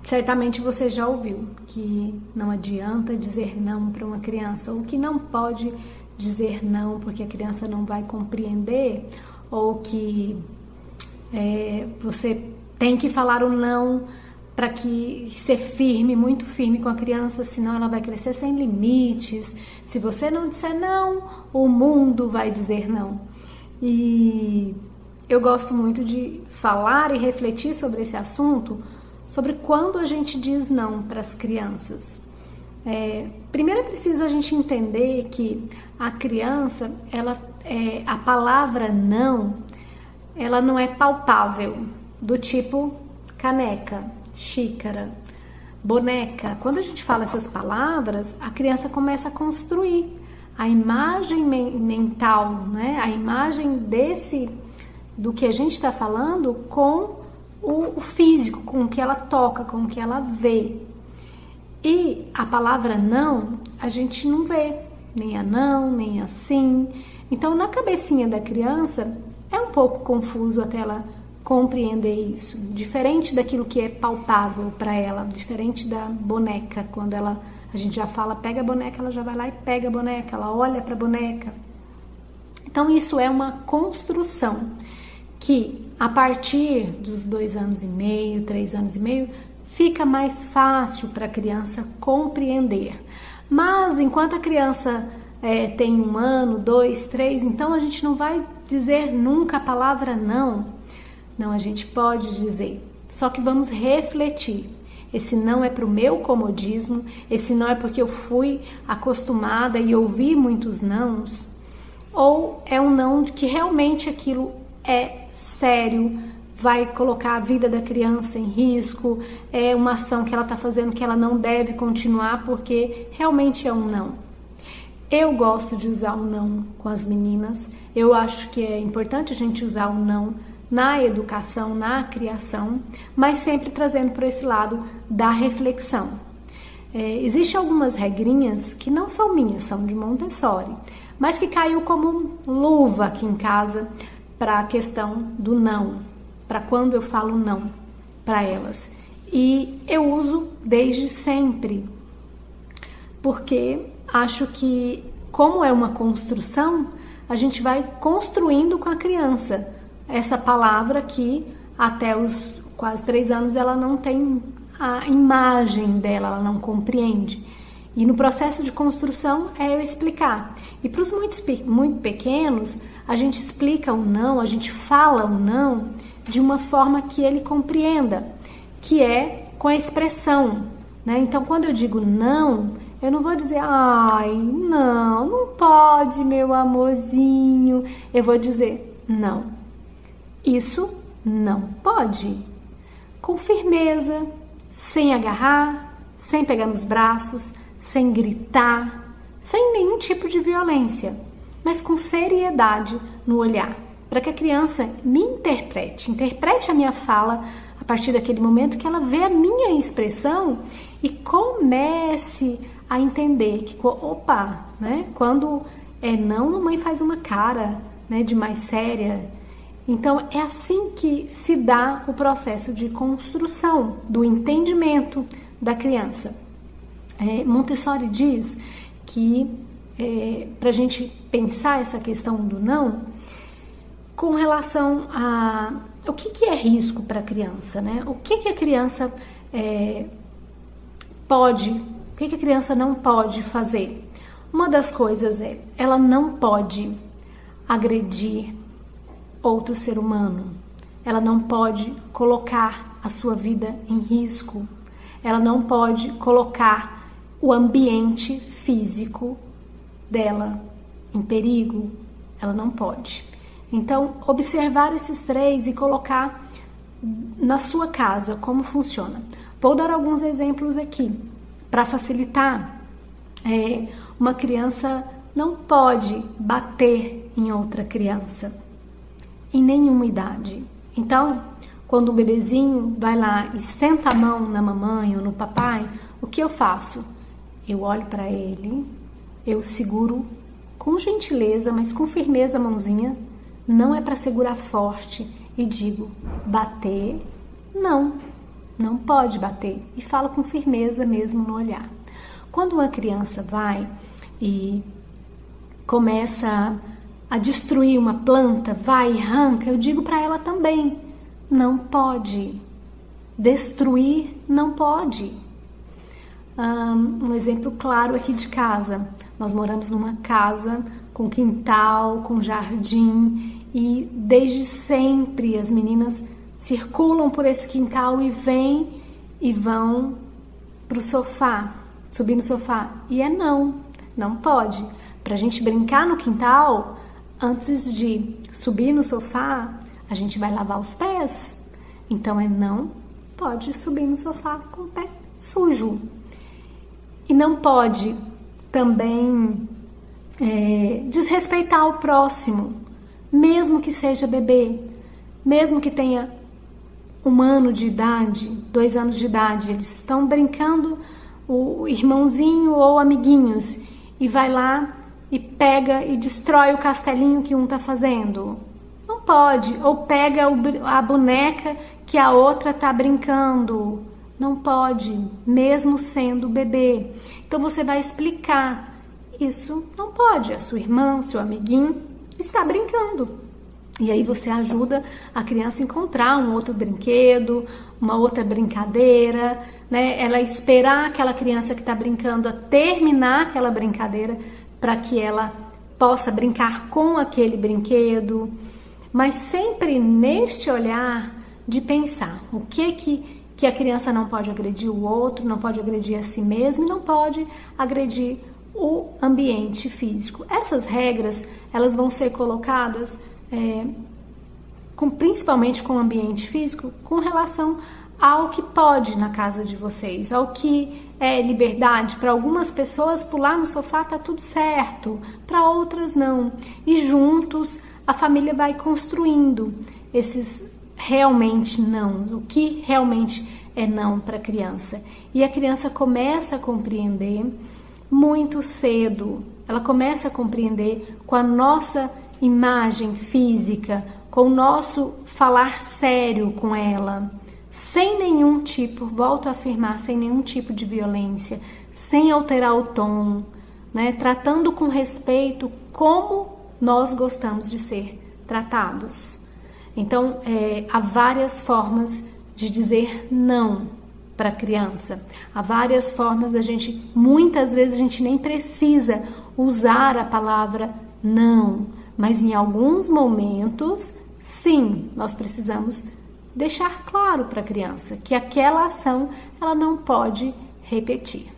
Certamente você já ouviu que não adianta dizer não para uma criança, ou que não pode dizer não porque a criança não vai compreender, ou que você tem que falar o não para que ser firme, muito firme com a criança, senão ela vai crescer sem limites. Se você não disser não, o mundo vai dizer não. E eu gosto muito de falar e refletir sobre esse assunto, sobre quando a gente diz não para as crianças. Primeiro é preciso a gente entender que a criança, a palavra não, ela não é palpável, do tipo caneca, xícara, boneca. Quando a gente fala essas palavras, a criança começa a construir a imagem mental, né? A imagem do que a gente está falando com o físico, com o que ela toca, com o que ela vê. E a palavra não, a gente não vê, nem a não, nem a sim. Então, na cabecinha da criança, é um pouco confuso até ela compreender isso. Diferente daquilo que é palpável para ela, diferente da boneca, quando a gente já fala, pega a boneca, ela já vai lá e pega a boneca, ela olha para a boneca. Então, isso é uma construção que, a partir dos 2 anos e meio, 3 anos e meio, fica mais fácil para a criança compreender. Mas, enquanto a criança tem 1 ano, 2, 3, então a gente não vai dizer nunca a palavra não. Não, a gente pode dizer, só que vamos refletir. Esse não é para o meu comodismo, esse não é porque eu fui acostumada e ouvi muitos nãos, ou é um não de que realmente aquilo é sério, vai colocar a vida da criança em risco, é uma ação que ela está fazendo que ela não deve continuar porque realmente é um não. Eu gosto de usar o não com as meninas, eu acho que é importante a gente usar o não na educação, na criação, mas sempre trazendo para esse lado da reflexão. Existem algumas regrinhas que não são minhas, são de Montessori, mas que caiu como luva aqui em casa para a questão do não, para quando eu falo não para elas. E eu uso desde sempre, porque acho que, como é uma construção, a gente vai construindo com a criança essa palavra que até os quase 3 anos ela não tem a imagem dela, ela não compreende. E no processo de construção é eu explicar. E para os muito pequenos, a gente explica o não, a gente fala o não de uma forma que ele compreenda, que é com a expressão, né? Então, quando eu digo não, eu não vou dizer, ai, não pode, meu amorzinho. Eu vou dizer, não. Isso não pode. Com firmeza, sem agarrar, sem pegar nos braços, sem gritar, sem nenhum tipo de violência, mas com seriedade no olhar, para que a criança me interprete a minha fala a partir daquele momento que ela vê a minha expressão e comece a entender que, opa, né, quando é não, a mamãe faz uma cara, né, de mais séria. Então, é assim que se dá o processo de construção do entendimento da criança. Montessori diz que para a gente pensar essa questão do não, com relação a o que é risco para a criança, né? O que a criança pode, o que a criança não pode fazer? Uma das coisas ela não pode agredir outro ser humano, ela não pode colocar a sua vida em risco, ela não pode colocar o ambiente físico dela em perigo, ela não pode. Então, observar esses 3 e colocar na sua casa como funciona. Vou dar alguns exemplos aqui para facilitar. Uma criança não pode bater em outra criança em nenhuma idade. Então, quando o bebezinho vai lá e senta a mão na mamãe ou no papai, o que eu faço? Eu olho para ele, eu seguro com gentileza, mas com firmeza a mãozinha, não é para segurar forte, e digo, bater, não. não pode bater. E falo com firmeza mesmo no olhar. Quando uma criança vai e começa a destruir uma planta, vai e arranca, eu digo para ela também, não pode. Destruir não pode. Um exemplo claro aqui de casa. Nós moramos numa casa com quintal, com jardim, e desde sempre as meninas circulam por esse quintal e vêm e vão pro sofá, subir no sofá. E não pode. Pra gente brincar no quintal, antes de subir no sofá, a gente vai lavar os pés. Então não pode subir no sofá com o pé sujo. E não pode também desrespeitar o próximo, mesmo que seja bebê, mesmo que tenha 1 ano de idade, 2 anos de idade, eles estão brincando, o irmãozinho ou amiguinhos, e vai lá e pega e destrói o castelinho que um tá fazendo. Não pode. Ou pega a boneca que a outra tá brincando. Não pode, mesmo sendo bebê. Então você vai explicar. Isso não pode. A sua irmã, seu amiguinho está brincando. E aí você ajuda a criança a encontrar um outro brinquedo, uma outra brincadeira, né? Ela esperar aquela criança que está brincando a terminar aquela brincadeira para que ela possa brincar com aquele brinquedo, mas sempre neste olhar de pensar o que a criança não pode agredir o outro, não pode agredir a si mesmo e não pode agredir o ambiente físico. Essas regras, elas vão ser colocadas principalmente com o ambiente físico, com relação ao que pode na casa de vocês, ao que é liberdade. Para algumas pessoas pular no sofá tá tudo certo, para outras não. E juntos a família vai construindo esses realmente não, o que realmente é não para a criança. E a criança começa a compreender muito cedo, ela começa a compreender com a nossa imagem física, com o nosso falar sério com ela, sem nenhum tipo, volto a afirmar, sem nenhum tipo de violência, sem alterar o tom, né? Tratando com respeito como nós gostamos de ser tratados. Então, há várias formas de dizer não para a criança. Há várias formas da gente, muitas vezes a gente nem precisa usar a palavra não, mas em alguns momentos, sim, nós precisamos deixar claro para a criança que aquela ação ela não pode repetir.